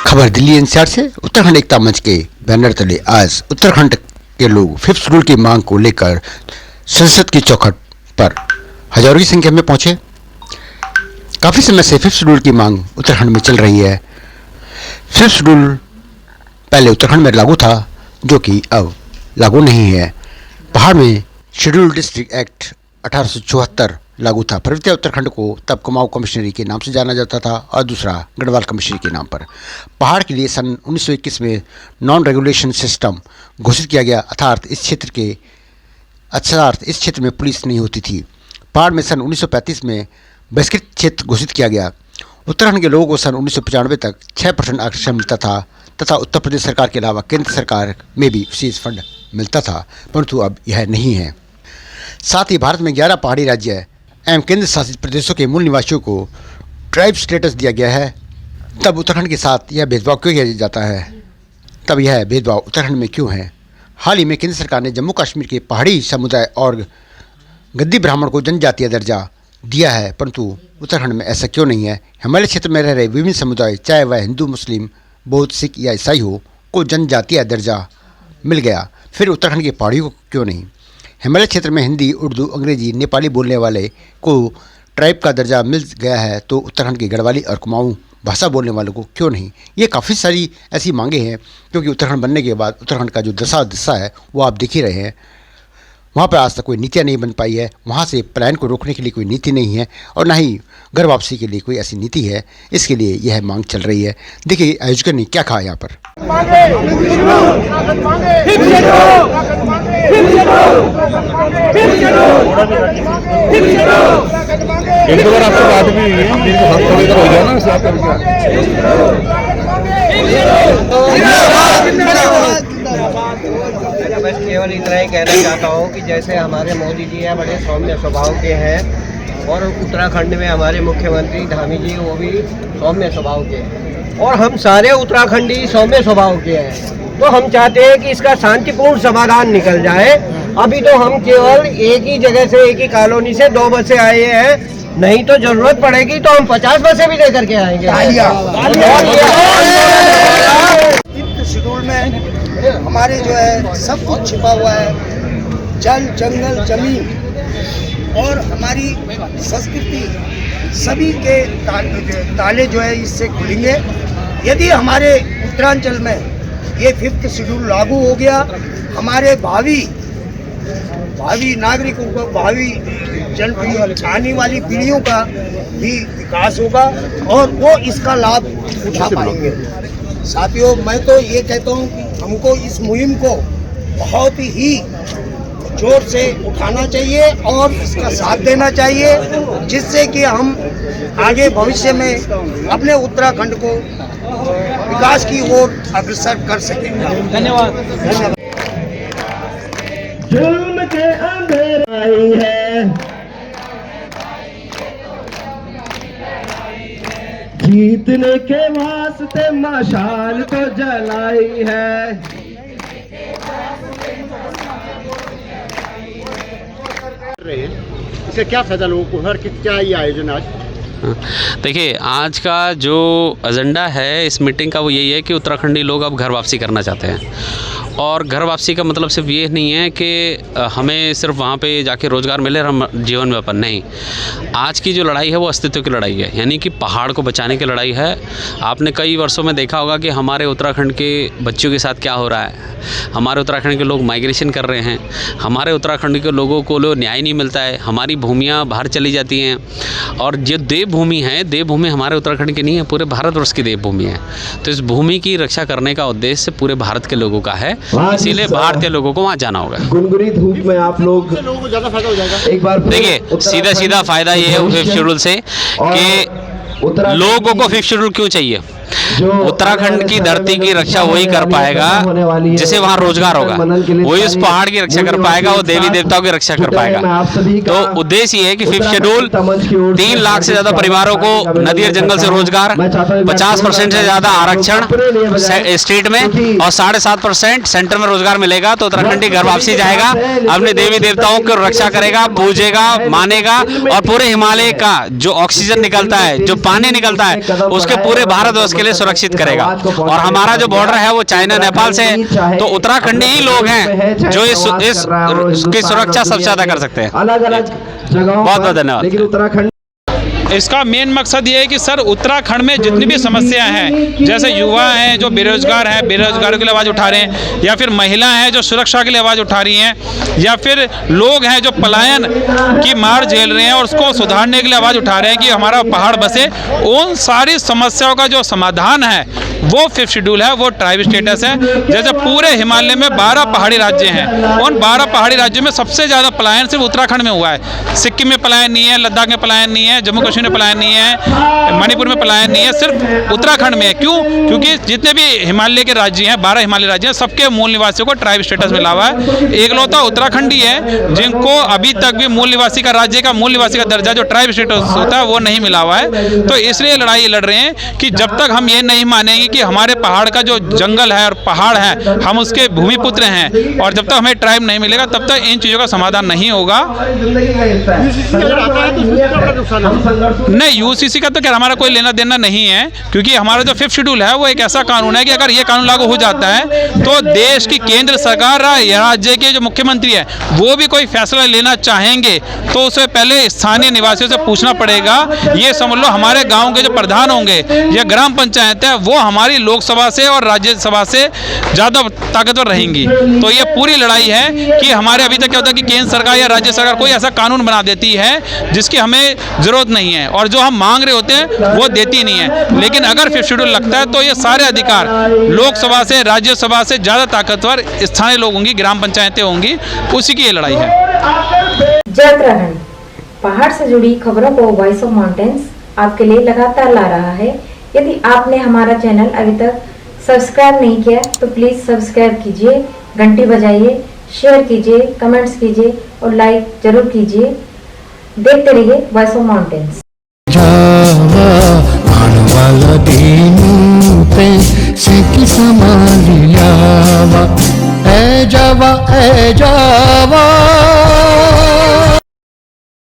खबर दिल्ली एनसीआर से। उत्तराखंड एकता मंच के बैनर तले आज उत्तराखंड के लोग फिफ्थ शेड्यूल की मांग को लेकर संसद की चौखट पर हजारों की संख्या में पहुंचे। काफी समय से फिफ्थ शेड्यूल की मांग उत्तराखंड में चल रही है। फिफ्थ शेड्यूल पहले उत्तराखंड में लागू था, जो कि अब लागू नहीं है। पहाड़ में शेड्यूल डिस्ट्रिक्ट एक्ट 1874 लागू था। पर्वतीय उत्तराखंड को तब कुमाऊं कमिश्नरी के नाम से जाना जाता था और दूसरा गढ़वाल कमिश्नरी के नाम पर। पहाड़ के लिए सन 1921 में नॉन रेगुलेशन सिस्टम घोषित किया गया, अर्थात इस क्षेत्र में पुलिस नहीं होती थी। पहाड़ में सन 1935 में बहिष्कृत क्षेत्र घोषित किया गया। उत्तराखंड के लोगों को सन 1995 तक 6% आरक्षण मिलता था तथा उत्तर प्रदेश सरकार के अलावा केंद्र सरकार में भी विशेष फंड मिलता था, परंतु अब यह नहीं है। साथ ही भारत में 11 पहाड़ी राज्य एवं केंद्र शासित प्रदेशों के मूल निवासियों को ट्राइब स्टेटस दिया गया है। तब उत्तराखंड के साथ यह भेदभाव क्यों किया जाता है? तब यह भेदभाव उत्तराखंड में क्यों है? हाल ही में केंद्र सरकार ने जम्मू कश्मीर के पहाड़ी समुदाय और गद्दी ब्राह्मण को जनजातीय दर्जा दिया है, परंतु उत्तराखंड में ऐसा क्यों नहीं है? हिमालय क्षेत्र में रह रहे विभिन्न समुदाय, चाहे वह हिंदू, मुस्लिम, बौद्ध, सिख या ईसाई हो, को जनजातीय दर्जा मिल गया, फिर उत्तराखंड की पहाड़ियों को क्यों नहीं? हिमालय क्षेत्र में हिंदी, उर्दू, अंग्रेजी, नेपाली बोलने वाले को ट्राइब का दर्जा मिल गया है, तो उत्तराखंड की गढ़वाली और कुमाऊं भाषा बोलने वालों को क्यों नहीं? ये काफ़ी सारी ऐसी मांगे हैं, क्योंकि उत्तराखंड बनने के बाद उत्तराखंड का जो दिशा है वो आप देख ही रहे हैं। वहाँ पर आज तक कोई नीतियाँ नहीं बन पाई है। वहाँ से पलायन को रोकने के लिए कोई नीति नहीं है और ना ही घर वापसी के लिए कोई ऐसी नीति है। इसके लिए यह मांग चल रही है। देखिए आयोजकों ने क्या कहा यहाँ पर। एक दो बार आपसे बात भी हुई है, दिन को हफ्ता लेकर हो गया ना, साथ बस केवल इतना ही कहना चाहता हूँ कि जैसे हमारे मोदी जी हैं, बड़े सौम्य स्वभाव के हैं, और उत्तराखंड में हमारे मुख्यमंत्री धामी जी वो भी सौम्य स्वभाव के हैं, और हम सारे उत्तराखंडी सौम्य स्वभाव के हैं। तो हम चाहते हैं कि इसका शांतिपूर्ण समाधान निकल जाए। अभी तो हम केवल एक ही जगह से, एक ही कॉलोनी से 2 बसें आए हैं, नहीं तो जरूरत पड़ेगी तो हम 50 बसें भी लेकर के आएंगे। शेड्यूल में हमारे जो है सब कुछ छिपा हुआ है, जल, जंगल, जमीन और हमारी संस्कृति, सभी के ताले जो है इससे खुलेंगे। यदि हमारे उत्तरांचल में ये 5th शेड्यूल लागू हो गया, हमारे भावी नागरिकों को, भावी आने वाली पीढ़ियों का भी विकास होगा और वो इसका लाभ उठा पाएंगे। साथियों, मैं तो ये कहता हूँ कि हमको इस मुहिम को बहुत ही जोर से उठाना चाहिए और इसका साथ देना चाहिए, जिससे कि हम आगे भविष्य में अपने उत्तराखंड को विकास की ओर अग्रसर कर सकें। धन्यवाद। जुल्म के अंदर आई है, जीतने के वास्ते मशाल तो जलाई है। इससे क्या फायदा लोगों को? हर क्या ये आयोजन आज? देखिए, आज का जो एजेंडा है इस मीटिंग का वो यही है कि उत्तराखंडी लोग अब घर वापसी करना चाहते हैं। और घर वापसी का मतलब सिर्फ ये नहीं है कि हमें सिर्फ वहाँ पे जाके रोज़गार मिले और हम जीवन व्यापन, नहीं। आज की जो लड़ाई है वो अस्तित्व की लड़ाई है, यानी कि पहाड़ को बचाने की लड़ाई है। आपने कई वर्षों में देखा होगा कि हमारे उत्तराखंड के बच्चों के साथ क्या हो रहा है। हमारे उत्तराखंड के लोग माइग्रेशन कर रहे हैं, हमारे उत्तराखंड के लोगों को न्याय नहीं मिलता है, हमारी भूमियाँ बाहर चली जाती हैं। और जो देवभूमि है, देवभूमि हमारे उत्तराखंड की नहीं है, पूरे भारतवर्ष की देवभूमि है। तो इस भूमि की रक्षा करने का उद्देश्य पूरे भारत के लोगों का है, इसीलिए भारतीय लोगों को वहाँ जाना होगा। गुनगुनी धूप में आप लोग लोगों को ज़्यादा फायदा हो जाएगा। एक बार देखिए, सीधा फायदा ये है 5th शेड्यूल से कि लोगों को 5th शेड्यूल क्यों चाहिए। उत्तराखंड की धरती की रक्षा वही कर पाएगा जिसे वहाँ रोजगार होगा, वही उस पहाड़ की रक्षा कर पाएगा, वो देवी देवताओं की रक्षा कर पाएगा। तो उद्देश्य ये है कि 5th शेड्यूल 3 लाख से ज्यादा परिवारों को नदी और जंगल से रोजगार, 50% से ज्यादा आरक्षण स्टेट में और 7.5% सेंटर में रोजगार मिलेगा। तो उत्तराखंडी घर वापसी जाएगा, अपने देवी देवताओं की रक्षा करेगा, पूजेगा, मानेगा और पूरे हिमालय का जो ऑक्सीजन निकलता है, जो पानी निकलता है, उसके पूरे भारतवर्ष के लिए सुरक्षित करेगा। और हमारा जो बॉर्डर है वो चाइना नेपाल से है, तो उत्तराखंडी ही लोग हैं जो इसकी सुरक्षा सबसे ज़्यादा कर सकते हैं। अलग अलग जगहों बहुत बहुत धन्यवाद। लेकिन उत्तराखंड इसका मेन मकसद ये है कि सर उत्तराखंड में जितनी भी समस्याएं हैं, जैसे युवा हैं जो बेरोजगार हैं, बेरोजगारों के लिए आवाज़ उठा रहे हैं, या फिर महिला हैं जो सुरक्षा के लिए आवाज़ उठा रही हैं, या फिर लोग हैं जो पलायन की मार झेल रहे हैं और उसको सुधारने के लिए आवाज़ उठा रहे हैं कि हमारा पहाड़ बसे, उन सारी समस्याओं का जो समाधान है वो 5th शेड्यूल है, वो ट्राइब स्टेटस है। जैसे पूरे हिमालय में 12 पहाड़ी राज्य हैं, उन 12 पहाड़ी राज्यों में सबसे ज़्यादा पलायन सिर्फ उत्तराखंड में हुआ है। सिक्किम में पलायन नहीं है, लद्दाख में पलायन नहीं है, जम्मू कश्मीर में पलायन नहीं है, मणिपुर में पलायन नहीं है, सिर्फ उत्तराखंड में है। क्यों? क्योंकि जितने भी हिमालय के राज्य हैं, 12 हिमालय राज्य हैं, सबके मूल निवासियों को ट्राइब स्टेटस मिला हुआ है। एकलौता उत्तराखंड ही है जिनको अभी तक भी मूल निवासी का, राज्य का मूल निवासी का दर्जा जो ट्राइब स्टेटस होता है वो नहीं मिला हुआ है। तो इसलिए लड़ाई लड़ रहे हैं कि जब तक हम ये नहीं मानेंगे कि हमारे पहाड़ का जो जंगल है और पहाड़ है हम उसके भूमिपुत्र हैं, और जब तक हमें ट्राइब नहीं मिलेगा तब तक इन चीज़ों का समाधान नहीं होगा। नहीं, यूसीसी का तो क्या हमारा कोई लेना देना नहीं है, क्योंकि हमारा जो 5th शेड्यूल है वो एक ऐसा कानून है कि अगर ये कानून लागू हो जाता है तो देश की केंद्र सरकार या राज्य के जो मुख्यमंत्री है वो भी कोई फैसला लेना चाहेंगे तो उसे पहले स्थानीय निवासियों से पूछना पड़ेगा। ये समझ लो हमारे गाँव के जो प्रधान होंगे या ग्राम पंचायत है वो हमारी लोकसभा से और राज्यसभा से ज़्यादा ताकतवर रहेंगी। तो ये पूरी लड़ाई है कि हमारे अभी तक क्या होता है कि केंद्र सरकार या राज्य सरकार कोई ऐसा कानून बना देती है जिसकी हमें ज़रूरत नहीं है, और जो हम मांग रहे होते हैं वो देती नहीं है। लेकिन अगर 5th शेड्यूल लगता है तो ये सारे अधिकार लोकसभा से, राज्यसभा से ज़्यादा ताकतवर स्थानीय लोग होंगी, ग्राम पंचायतें होंगी, उसी की ये लड़ाई है। जय उत्तराखंड, पहाड़ से जुड़ी खबरों को वॉइस ऑफ माउंटेन्स आपके लिए लगातार ला रहा है। यदि आपने हमारा चैनल अभी तक सब्सक्राइब नहीं किया तो प्लीज सब्सक्राइब कीजिए, घंटी बजाइए, शेयर कीजिए, कमेंट्स कीजिए और लाइक जरूर कीजिए। देखते रहिए वॉइस ऑफ माउंटेन्स। वाला दीनू पे से की समालियावा ए जावा